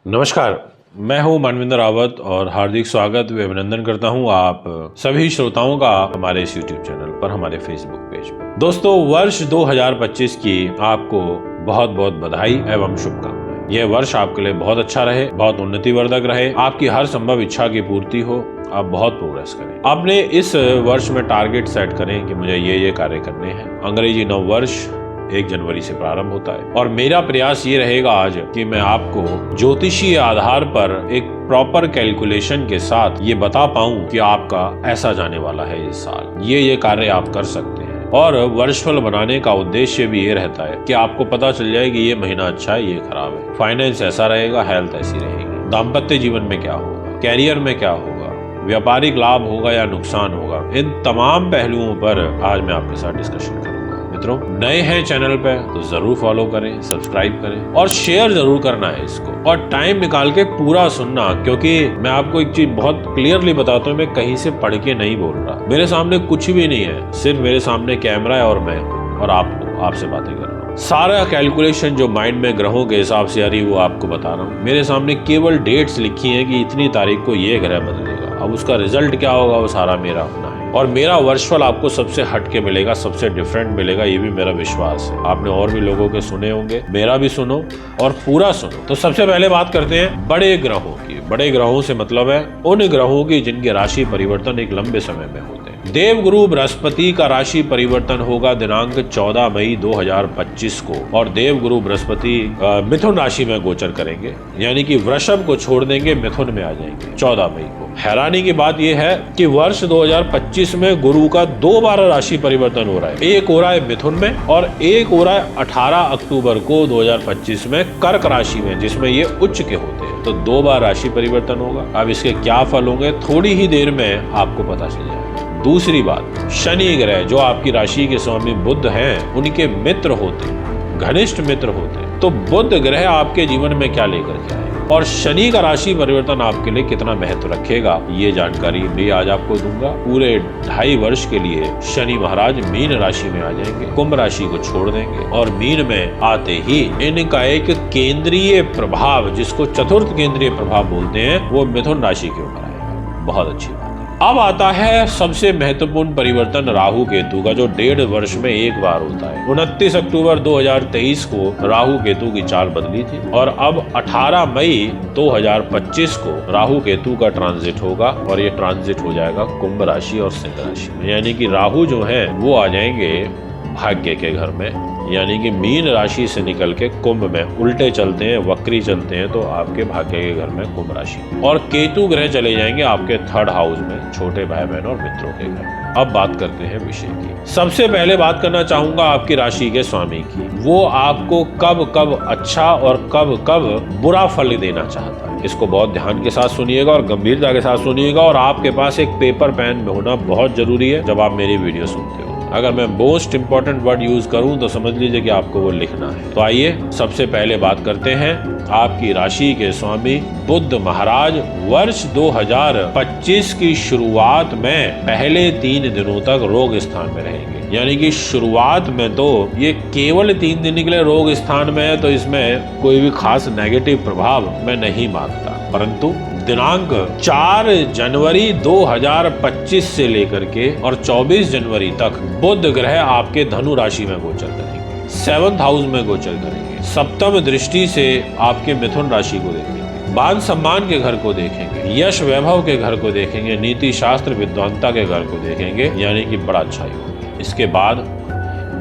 नमस्कार, मैं हूं मानवेंद्र रावत और हार्दिक स्वागत व अभिनंदन करता हूं आप सभी श्रोताओं का हमारे इस YouTube चैनल पर, हमारे Facebook पेज पर। दोस्तों, वर्ष 2025 की आपको बहुत बहुत बधाई एवं शुभकामनाएं। यह वर्ष आपके लिए बहुत अच्छा रहे, बहुत उन्नतिवर्धक रहे, आपकी हर संभव इच्छा की पूर्ति हो, आप बहुत प्रोग्रेस करें। आपने इस वर्ष में टारगेट सेट करें कि मुझे ये कार्य करने हैं। अंग्रेजी नव वर्ष 1 जनवरी से प्रारंभ होता है और मेरा प्रयास ये रहेगा आज कि मैं आपको ज्योतिषीय आधार पर एक प्रॉपर कैलकुलेशन के साथ ये बता पाऊं कि आपका ऐसा जाने वाला है इस साल, ये कार्य आप कर सकते हैं। और वर्षफल बनाने का उद्देश्य भी ये रहता है कि आपको पता चल जाए कि ये महीना अच्छा है, ये खराब है, फाइनेंस ऐसा रहेगा, हेल्थ ऐसी रहेगी, दाम्पत्य जीवन में क्या होगा, कैरियर में क्या होगा, व्यापारिक लाभ होगा या नुकसान होगा, इन तमाम पहलुओं पर आज मैं आपके साथ डिस्कशन करूंगा। मित्रों, नए हैं चैनल पे तो जरूर फॉलो करें, सब्सक्राइब करें और शेयर जरूर करना है इसको, और टाइम निकाल के पूरा सुनना, क्योंकि मैं आपको एक चीज बहुत क्लियरली बताता हूँ, मैं कहीं से पढ़ के नहीं बोल रहा। मेरे सामने कुछ भी नहीं है, सिर्फ मेरे सामने कैमरा है और मैं और आपसे बातें कर रहा हूँ। सारा कैलकुलेशन जो माइंड में ग्रहों के हिसाब से आ रही वो आपको बता रहा हूँ। मेरे सामने केवल डेट्स लिखी हैं कि इतनी तारीख को ये ग्रह बदलेगा। अब उसका रिजल्ट क्या होगा वो सारा मेरा अपना है, और मेरा वर्षफल आपको सबसे हट के मिलेगा, सबसे डिफरेंट मिलेगा, ये भी मेरा विश्वास है। आपने और भी लोगों के सुने होंगे, मेरा भी सुनो और पूरा सुनो। तो सबसे पहले बात करते हैं बड़े ग्रहों की। बड़े ग्रहों से मतलब है उन ग्रहों की जिनके राशि परिवर्तन एक लंबे समय में होते हैं। देवगुरु बृहस्पति का राशि परिवर्तन होगा दिनांक 14 मई 2025 को, और देवगुरु बृहस्पति मिथुन राशि में गोचर करेंगे, यानी कि वृषभ को छोड़ देंगे, मिथुन में आ जाएंगे 14 मई को। हैरानी की बात यह है कि वर्ष 2025 में गुरु का 2 बार राशि परिवर्तन हो रहा है। एक हो रहा है मिथुन में और एक हो रहा है 18 अक्टूबर को 2025 में कर्क राशि में, जिसमें ये उच्च के होते हैं। तो 2 बार राशि परिवर्तन होगा। अब इसके क्या फल होंगे थोड़ी ही देर में आपको पता चल जाएगा। दूसरी बात, शनि ग्रह जो आपकी राशि के स्वामी बुध हैं, उनके मित्र होते हैं, घनिष्ठ मित्र होते हैं। तो बुध ग्रह आपके जीवन में क्या लेकर के आए और शनि का राशि परिवर्तन आपके लिए कितना महत्व रखेगा, ये जानकारी भी आज आपको दूंगा। पूरे 2.5 वर्ष के लिए शनि महाराज मीन राशि में आ जाएंगे, कुंभ राशि को छोड़ देंगे और मीन में आते ही इनका एक केंद्रीय प्रभाव, जिसको चतुर्थ केंद्रीय प्रभाव बोलते हैं, वो मिथुन राशि के ऊपर आएगा। बहुत अच्छी बात है। अब आता है सबसे महत्वपूर्ण परिवर्तन राहु केतु का, जो 1.5 वर्ष में एक बार होता है। 29 अक्टूबर 2023 को राहु केतु की चाल बदली थी और अब 18 मई 2025 को राहु केतु का ट्रांजिट होगा, और ये ट्रांजिट हो जाएगा कुंभ राशि और सिंह राशि में। यानी कि राहु जो है वो आ जाएंगे भाग्य के घर में, यानी कि मीन राशि से निकल के कुंभ में उल्टे चलते हैं, वक्री चलते हैं, तो आपके भाग्य के घर में कुंभ राशि। और केतु ग्रह चले जाएंगे आपके 3rd हाउस में, छोटे भाई बहन और मित्रों के घर में। अब बात करते हैं विषय की। सबसे पहले बात करना चाहूंगा आपकी राशि के स्वामी की। वो आपको कब कब अच्छा और कब कब बुरा फल देना चाहता है। इसको बहुत ध्यान के साथ सुनिएगा और गंभीरता के साथ सुनिएगा, और आपके पास एक पेपर पेन होना बहुत जरूरी है जब आप मेरी वीडियो सुनते हो। अगर मैं मोस्ट इंपॉर्टेंट वर्ड यूज करूं तो समझ लीजिए कि आपको वो लिखना है। तो आइए सबसे पहले बात करते हैं आपकी राशि के स्वामी बुध महाराज वर्ष 2025 की शुरुआत में पहले 3 दिनों तक रोग स्थान में रहेंगे। यानी कि शुरुआत में तो ये केवल 3 दिन के लिए रोग स्थान में है, तो इसमें कोई भी खास नेगेटिव प्रभाव मैं नहीं मानता। परंतु दिनांक 4 जनवरी 2025 से लेकर के और 24 जनवरी तक बुध ग्रह आपके धनु राशि में गोचर करेंगे, 7th हाउस में गोचर करेंगे, सप्तम दृष्टि से आपके मिथुन राशि को देखेंगे, मान सम्मान के घर को देखेंगे, यश वैभव के घर को देखेंगे, नीति शास्त्र विद्वानता के घर को देखेंगे, यानी कि बड़ा अच्छा योग। इसके बाद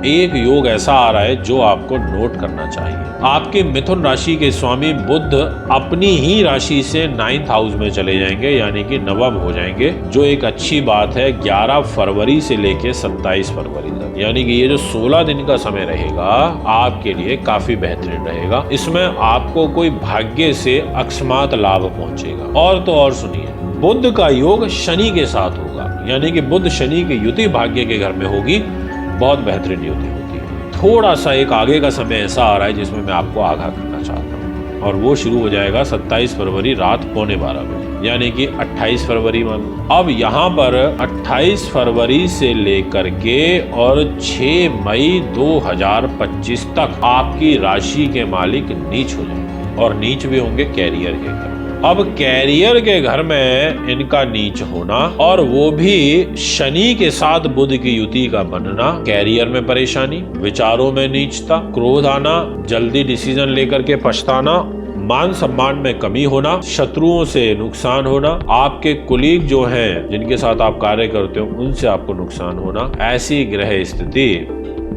एक योग ऐसा आ रहा है जो आपको नोट करना चाहिए। आपके मिथुन राशि के स्वामी बुध अपनी ही राशि से 9th हाउस में चले जाएंगे, यानी कि नवम हो जाएंगे, जो एक अच्छी बात है। 11 फरवरी से लेके 27 फरवरी तक, यानी कि ये जो 16 दिन का समय रहेगा आपके लिए काफी बेहतरीन रहेगा। इसमें आपको कोई भाग्य से अकस्मात लाभ पहुंचेगा। और तो और सुनिए, बुध का योग शनि के साथ होगा, यानी कि बुध शनि की युति भाग्य के घर में होगी, बहुत बेहतरीन युति होती है। थोड़ा सा एक आगे का समय ऐसा आ रहा है जिसमें मैं आपको आगाह करना चाहता हूँ, और वो शुरू हो जाएगा 27 फरवरी रात 11:15 बजे, यानी कि 28 फरवरी मान। अब यहाँ पर 28 फरवरी से लेकर के और 6 मई 2025 तक आपकी राशि के मालिक नीच हो जाएंगे। और नीच भी होंगे कैरियर के घर। अब कैरियर के घर में इनका नीच होना और वो भी शनि के साथ बुध की युति का बनना, कैरियर में परेशानी, विचारों में नीचता, क्रोध आना, जल्दी डिसीजन लेकर के पछताना, मान सम्मान में कमी होना, शत्रुओं से नुकसान होना, आपके कुलीग जो हैं जिनके साथ आप कार्य करते हो उनसे आपको नुकसान होना, ऐसी ग्रह स्थिति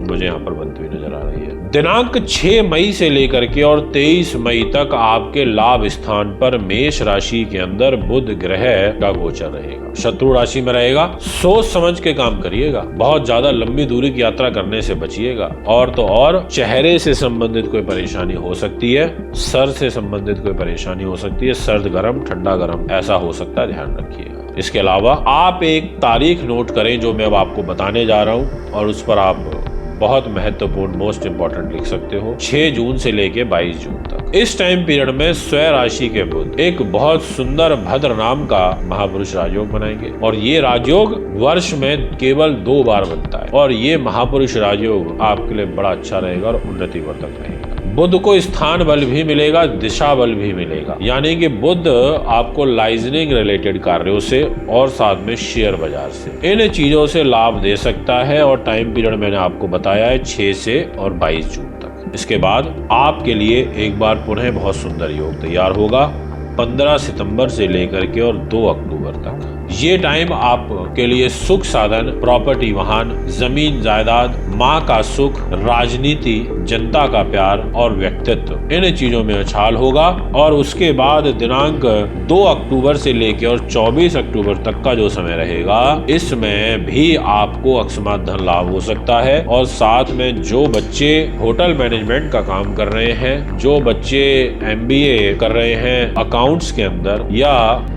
मुझे यहाँ पर बनती हुई नजर आ रही है। दिनांक 6 मई से लेकर के और 23 मई तक आपके लाभ स्थान पर मेष राशि के अंदर बुध ग्रह का गोचर रहेगा। शत्रु राशि में रहेगा। सोच समझ के काम करिएगा, बहुत ज्यादा लंबी दूरी की यात्रा करने से बचिएगा। और तो और चेहरे से संबंधित कोई परेशानी हो सकती है, सर से संबंधित कोई परेशानी हो सकती है, सर्द गर्म ठंडा गर्म ऐसा हो सकता है, ध्यान रखिएगा। इसके अलावा आप एक तारीख नोट करें जो मैं अब आपको बताने जा रहा हूँ और उस पर आप बहुत महत्वपूर्ण मोस्ट इंपॉर्टेंट लिख सकते हो। 6 जून से लेके 22 जून तक इस टाइम पीरियड में स्वयं राशि के बुध एक बहुत सुंदर भद्र नाम का महापुरुष राजयोग बनाएंगे और ये राजयोग वर्ष में केवल 2 बार बनता है और ये महापुरुष राजयोग आपके लिए बड़ा अच्छा रहेगा और उन्नति वर्धक रहेगा। बुध को स्थान बल भी मिलेगा, दिशा बल भी मिलेगा, यानी कि बुध आपको लाइजनिंग रिलेटेड कार्यों से और साथ में शेयर बाजार से इन चीजों से लाभ दे सकता है। और टाइम पीरियड मैंने आपको बताया है 6 से और 22 जून तक। इसके बाद आपके लिए एक बार पुनः बहुत सुंदर योग तैयार होगा 15 सितंबर से लेकर के और 2 अक्टूबर तक। ये टाइम आपके लिए सुख साधन, प्रॉपर्टी, वाहन, जमीन जायदाद, माँ का सुख, राजनीति, जनता का प्यार और व्यक्तित्व इन चीजों में उछाल होगा। और उसके बाद दिनांक 2 अक्टूबर से लेकर और 24 अक्टूबर तक का जो समय रहेगा इसमें भी आपको अकस्मात धन लाभ हो सकता है। और साथ में जो बच्चे होटल मैनेजमेंट का काम कर रहे हैं, जो बच्चे MBA कर रहे हैं अकाउंट्स के अंदर, या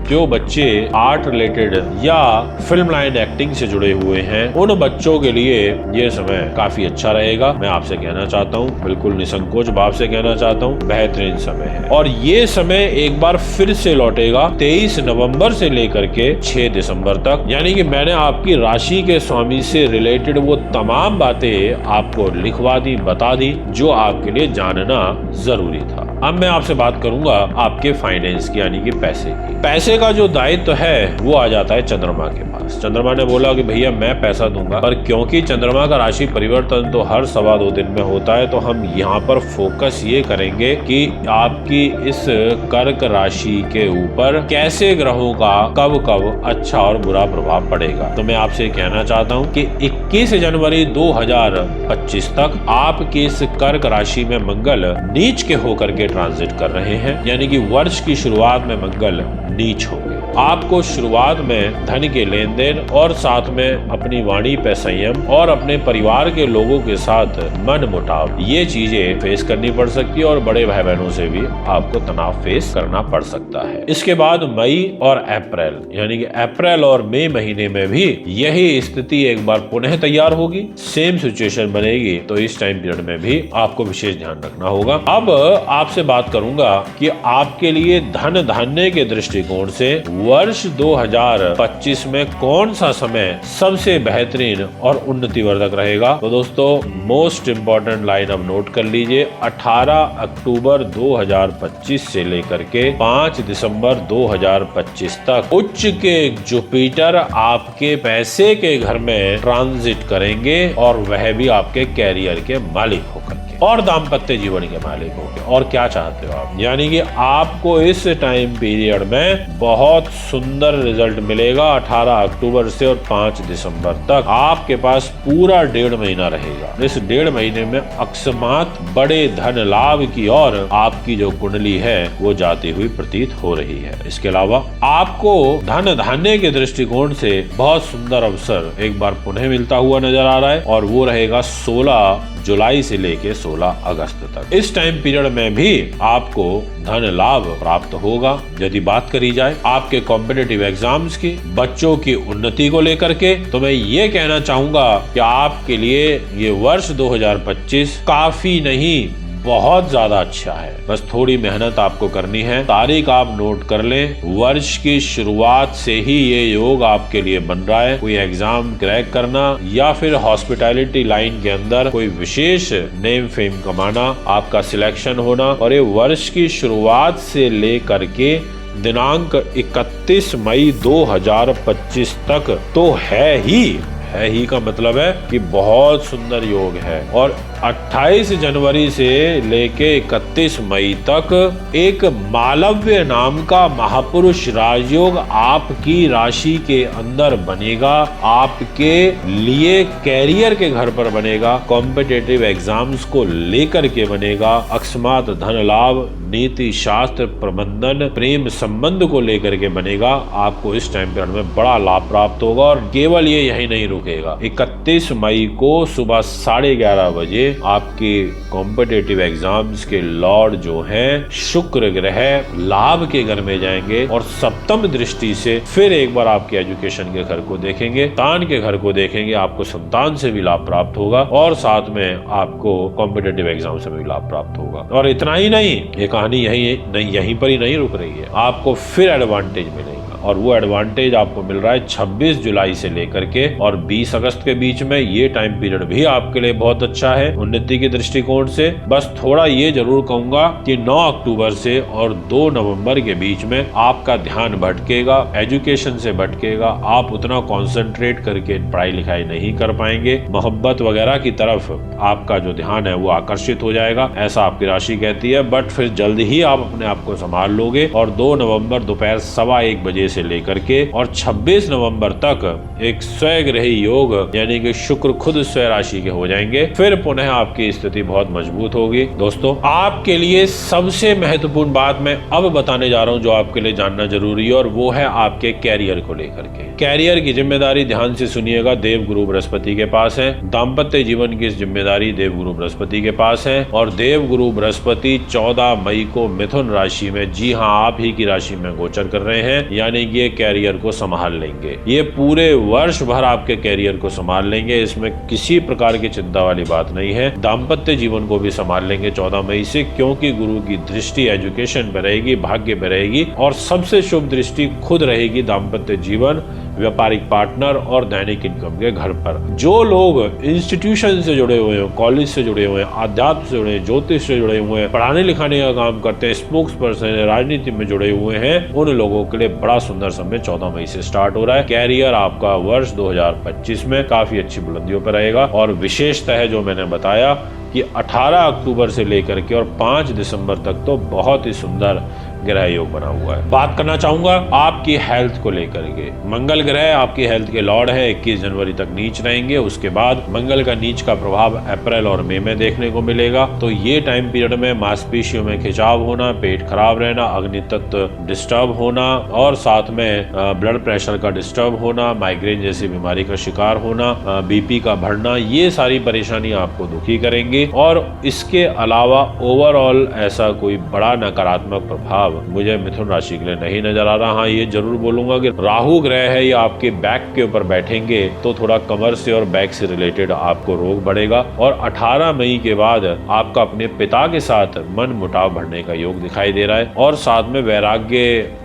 जो बच्चे आर्ट रिलेटेड या फिल्म लाइन एक्टिंग से जुड़े हुए हैं, उन बच्चों के लिए ये समय काफी अच्छा रहेगा। मैं आपसे कहना चाहता हूँ, बिल्कुल निसंकोच भाव से कहना चाहता हूँ, बेहतरीन समय है। और ये समय एक बार फिर से लौटेगा 23 नवंबर से लेकर के 6 दिसंबर तक। यानी कि मैंने आपकी राशि के स्वामी से रिलेटेड वो तमाम बातें आपको लिखवा दी, बता दी जो आपके लिए जानना जरूरी था। अब मैं आपसे बात करूंगा आपके फाइनेंस की, यानी कि पैसे की। पैसे का जो दायित्व है वो आ जाता है चंद्रमा के पास। चंद्रमा ने बोला कि भैया मैं पैसा दूंगा, पर क्योंकि चंद्रमा का राशि परिवर्तन तो हर 2.25 दिन में होता है, तो हम यहाँ पर फोकस ये करेंगे कि आपकी इस कर्क राशि के ऊपर कैसे ग्रहों का कब कब अच्छा और बुरा प्रभाव पड़ेगा। तो मैं आपसे कहना चाहता हूँ कि 21 जनवरी 2025 तक आपकी इस कर्क राशि में मंगल नीच के होकर के ट्रांजिट कर रहे हैं, यानी कि वर्ष की शुरुआत में मंगल नीच होंगे। आपको शुरुआत में धन के लेन देन और साथ में अपनी वाणी पे संयम और अपने परिवार के लोगों के साथ मन मुटाव, ये चीजें फेस करनी पड़ सकती है और बड़े भाई बहनों से भी आपको तनाव फेस करना पड़ सकता है। इसके बाद मई और अप्रैल, यानी कि अप्रैल और मई महीने में भी यही स्थिति एक बार पुनः तैयार होगी, सेम सिचुएशन बनेगी। तो इस टाइम पीरियड में भी आपको विशेष ध्यान रखना होगा। अब आपसे बात करूंगा कि आपके लिए धन धान्य के दृष्टिकोण से वर्ष 2025 में कौन सा समय सबसे बेहतरीन और उन्नतिवर्धक रहेगा। तो दोस्तों मोस्ट इंपॉर्टेंट लाइन अब नोट कर लीजिए। 18 अक्टूबर 2025 से लेकर के 5 दिसंबर 2025 तक उच्च के जुपिटर आपके पैसे के घर में ट्रांजिट करेंगे और वह भी आपके कैरियर के मालिक होकर और दाम्पत्य जीवन के मालिक होंगे। और क्या चाहते हो आप, यानी कि आपको इस टाइम पीरियड में बहुत सुंदर रिजल्ट मिलेगा। 18 अक्टूबर से और 5 दिसंबर तक आपके पास पूरा 1.5 महीना रहेगा। इस 1.5 महीने में अकस्मात बड़े धन लाभ की और आपकी जो कुंडली है वो जाती हुई प्रतीत हो रही है। इसके अलावा आपको धन धान्य के दृष्टिकोण से बहुत सुंदर अवसर एक बार पुनः मिलता हुआ नजर आ रहा है और वो रहेगा 16 जुलाई से लेके 16 अगस्त तक। इस टाइम पीरियड में भी आपको धन लाभ प्राप्त होगा। यदि बात करी जाए आपके कॉम्पिटिटिव एग्जाम्स की, बच्चों की उन्नति को लेकर के, तो मैं ये कहना चाहूंगा कि आपके लिए ये वर्ष 2025 काफी नहीं बहुत ज्यादा अच्छा है। बस थोड़ी मेहनत आपको करनी है। तारीख आप नोट कर लें, वर्ष की शुरुआत से ही ये योग आपके लिए बन रहा है। कोई एग्जाम क्रैक करना या फिर हॉस्पिटैलिटी लाइन के अंदर कोई विशेष नेम फेम कमाना, आपका सिलेक्शन होना, और ये वर्ष की शुरुआत से लेकर के दिनांक 31 मई 2025 तक तो है ही का मतलब है कि बहुत सुंदर योग है। और 28 जनवरी से लेके 31 मई तक एक मालव्य नाम का महापुरुष राजयोग आपकी राशि के अंदर बनेगा। आपके लिए कैरियर के घर पर बनेगा, कॉम्पिटिटिव एग्जाम्स को लेकर के बनेगा, अकस्मात धन लाभ, नीति शास्त्र प्रबंधन, प्रेम संबंध को लेकर के बनेगा। आपको इस टाइम पीरियड में बड़ा लाभ प्राप्त होगा। और केवल ये यही नहीं रुकेगा, 31 मई को सुबह 11:30 बजे आपके कॉम्पिटिटिव एग्जाम्स के लॉर्ड जो हैं शुक्र ग्रह लाभ के घर में जाएंगे और सप्तम दृष्टि से फिर एक बार आपके एजुकेशन के घर को देखेंगे, संतान के घर को देखेंगे। आपको संतान से भी लाभ प्राप्त होगा और साथ में आपको कॉम्पिटिटिव एग्जाम से भी लाभ प्राप्त होगा। और इतना ही नहीं, ये कहानी यहीं पर ही नहीं रुक रही है, आपको फिर एडवांटेज मिलेगा। और वो एडवांटेज आपको मिल रहा है 26 जुलाई से लेकर के और 20 अगस्त के बीच में। ये टाइम पीरियड भी आपके लिए बहुत अच्छा है उन्नति के दृष्टिकोण से। बस थोड़ा ये जरूर कहूंगा कि 9 अक्टूबर से और 2 नवंबर के बीच में आपका ध्यान भटकेगा, एजुकेशन से भटकेगा। आप उतना कॉन्सेंट्रेट करके पढ़ाई लिखाई नहीं कर पाएंगे, मोहब्बत वगैरह की तरफ आपका जो ध्यान है वो आकर्षित हो जाएगा, ऐसा आपकी राशि कहती है। बट फिर जल्द ही आप अपने आप को संभाल लोगे और 2 नवंबर दोपहर 1:15 बजे से लेकर के और 26 नवंबर तक एक स्वग्रही योग यानी कि शुक्र खुद स्वयं राशि के हो जाएंगे। फिर पुनः आपकी स्थिति बहुत मजबूत होगी। दोस्तों, आपके लिए सबसे महत्वपूर्ण बात मैं अब बताने जा रहा हूं जो आपके लिए जानना जरूरी है, और वो है आपके कैरियर को लेकर के। कैरियर की जिम्मेदारी ध्यान से सुनिएगा, देव गुरु बृहस्पति के पास है। दाम्पत्य जीवन की जिम्मेदारी देव गुरु बृहस्पति के पास है। और देव गुरु बृहस्पति 14 मई को मिथुन राशि में, जी हाँ, आप ही की राशि में गोचर कर रहे हैं, यानी ये कैरियर को संभाल लेंगे। ये पूरे वर्ष भर आपके कैरियर को संभाल लेंगे, इसमें किसी प्रकार की चिंता वाली बात नहीं है। दाम्पत्य जीवन को भी संभाल लेंगे 14 मई से, क्योंकि गुरु की दृष्टि एजुकेशन पे रहेगी, भाग्य पे रहेगी, और सबसे शुभ दृष्टि खुद रहेगी दाम्पत्य जीवन, व्यापारिक पार्टनर और दैनिक इनकम के घर पर। जो लोग इंस्टीट्यूशन से जुड़े हुए हैं, कॉलेज से जुड़े हुए हैं, अध्यात्म से जुड़े हैं, ज्योतिष से जुड़े हुए हैं, पढ़ाने लिखाने का काम करते हैं, स्पोक्स पर्सन है, राजनीति में जुड़े हुए हैं, उन लोगों के लिए बड़ा सुंदर समय 14 मई से स्टार्ट हो रहा है। कैरियर आपका वर्ष 2025 में काफी अच्छी बुलंदियों पर रहेगा। और विशेषतः है जो मैंने बताया कि 18 अक्टूबर से लेकर के और 5 दिसंबर तक तो बहुत ही सुंदर ग्रह योग बना हुआ है। बात करना चाहूंगा आपकी हेल्थ को लेकर के। मंगल ग्रह आपकी हेल्थ के लॉर्ड है, 21 जनवरी तक नीच रहेंगे। उसके बाद मंगल का नीच का प्रभाव अप्रैल और मई में देखने को मिलेगा। तो ये टाइम पीरियड में मांसपेशियों में खिंचाव होना, पेट खराब रहना, अग्नि तत्व डिस्टर्ब होना और साथ में ब्लड प्रेशर का डिस्टर्ब होना, माइग्रेन जैसी बीमारी का शिकार होना, बीपी का बढ़ना, ये सारी परेशानी आपको दुखी करेंगे। और इसके अलावा ओवरऑल ऐसा कोई बड़ा नकारात्मक प्रभाव मुझे मिथुन राशि के लिए नहीं नजर आ रहा। हाँ, ये जरूर बोलूंगा कि राहु ग्रह है, ये आपके बैक के ऊपर बैठेंगे तो थोड़ा कमर से और बैक से रिलेटेड आपको रोग बढ़ेगा। और 18 मई के बाद आपका अपने पिता के साथ मन मुटाव बढ़ने का योग दिखाई दे रहा है। और साथ में वैराग्य,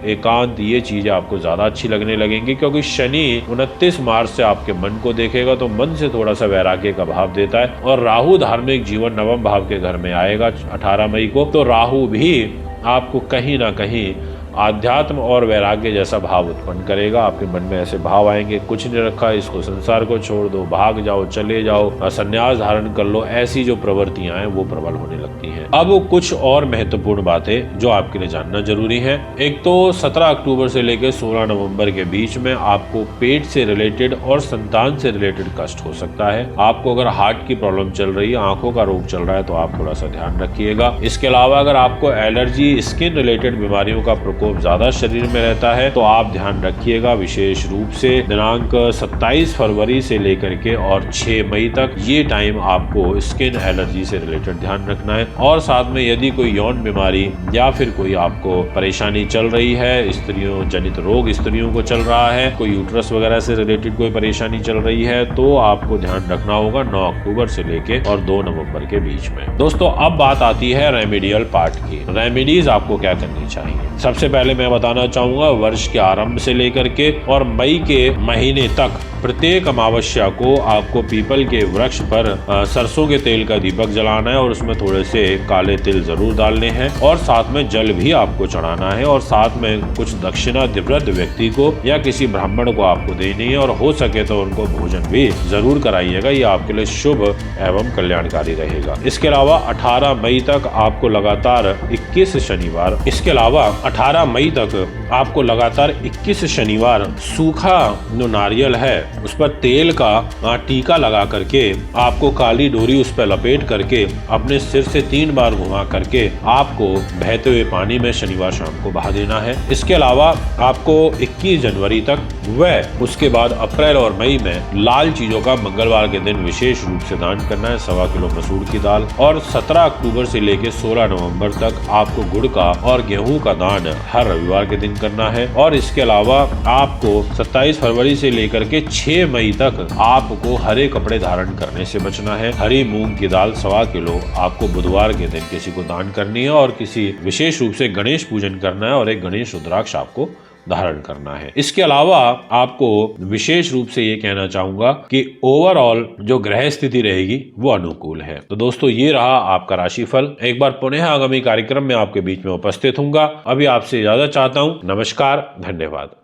एकांत, ये चीजें आपको ज्यादा अच्छी लगने लगेंगी, क्योंकि शनि 29 मार्च से आपके मन को देखेगा तो मन से थोड़ा सा वैराग्य का भाव देता है। और राहु धार्मिक जीवन नवम भाव के घर में आएगा 18 मई को, तो राहु भी आपको कहीं ना कहीं आध्यात्म और वैराग्य जैसा भाव उत्पन्न करेगा। आपके मन में ऐसे भाव आएंगे, कुछ नहीं रखा, इसको संसार को छोड़ दो, भाग जाओ, चले जाओ, संन्यास धारण कर लो, ऐसी जो प्रवृत्तियां हैं वो प्रबल होने लगती हैं। अब कुछ और महत्वपूर्ण बातें जो आपके लिए जानना जरूरी है। एक तो 17 अक्टूबर से लेकर 16 नवंबर के बीच में आपको पेट से रिलेटेड और संतान से रिलेटेड कष्ट हो सकता है। आपको अगर हार्ट की प्रॉब्लम चल रही है, आंखों का रोग चल रहा है, तो आप थोड़ा सा ध्यान रखिएगा। इसके अलावा अगर आपको एलर्जी, स्किन रिलेटेड बीमारियों का प्रकोप ज्यादा शरीर में रहता है तो आप ध्यान रखिएगा, विशेष रूप से दिनांक 27 फरवरी से लेकर के और 6 मई तक ये टाइम आपको स्किन एलर्जी से रिलेटेड ध्यान रखना है। और साथ में यदि कोई यौन बीमारी या फिर कोई आपको परेशानी चल रही है, स्त्रियों जनित रोग स्त्रियों को चल रहा है, कोई यूट्रस वगैरह से रिलेटेड कोई परेशानी चल रही है, तो आपको ध्यान रखना होगा 9 अक्टूबर से लेके और 2 नवंबर के बीच में। दोस्तों अब बात आती है रेमेडियल पार्ट की। रेमेडीज आपको क्या करनी चाहिए। सबसे पहले मैं बताना चाहूंगा, वर्ष के आरंभ से लेकर के और मई के महीने तक प्रत्येक अमावस्या को आपको पीपल के वृक्ष पर सरसों के तेल का दीपक जलाना है और उसमें थोड़े से काले तिल जरूर डालने हैं और साथ में जल भी आपको चढ़ाना है और साथ में कुछ दक्षिणा वृद्ध व्यक्ति को या किसी ब्राह्मण को आपको देनी है और हो सके तो उनको भोजन भी जरूर कराइएगा। ये आपके लिए शुभ एवं कल्याणकारी रहेगा। इसके अलावा 18 मई तक आपको लगातार 21 शनिवार इसके अलावा 18 मई तक आपको लगातार 21 शनिवार सूखा जो नारियल है उस पर तेल का टीका लगा करके आपको काली डोरी उस पर लपेट करके अपने सिर से 3 बार घुमा करके आपको बहते हुए पानी में शनिवार शाम को बहा देना है। इसके अलावा आपको 21 जनवरी तक व उसके बाद अप्रैल और मई में लाल चीजों का मंगलवार के दिन विशेष रूप से दान करना है, 1.25 किलो मसूर की दाल। और 17 अक्टूबर से लेकर 16 नवंबर तक आपको गुड़ का और गेहूं का दान हर रविवार के दिन करना है। और इसके अलावा आपको 27 फरवरी से लेकर के 6 मई तक आपको हरे कपड़े धारण करने से बचना है। हरी मूंग की दाल 1.25 किलो आपको बुधवार के दिन किसी को दान करनी है और किसी विशेष रूप से गणेश पूजन करना है और एक गणेश रुद्राक्ष आपको धारण करना है। इसके अलावा आपको विशेष रूप से ये कहना चाहूंगा कि ओवरऑल जो ग्रह स्थिति रहेगी वो अनुकूल है। तो दोस्तों ये रहा आपका राशिफल। एक बार पुनः आगामी कार्यक्रम में आपके बीच में उपस्थित हूंगा। अभी आपसे इजाजत चाहता हूं। नमस्कार, धन्यवाद।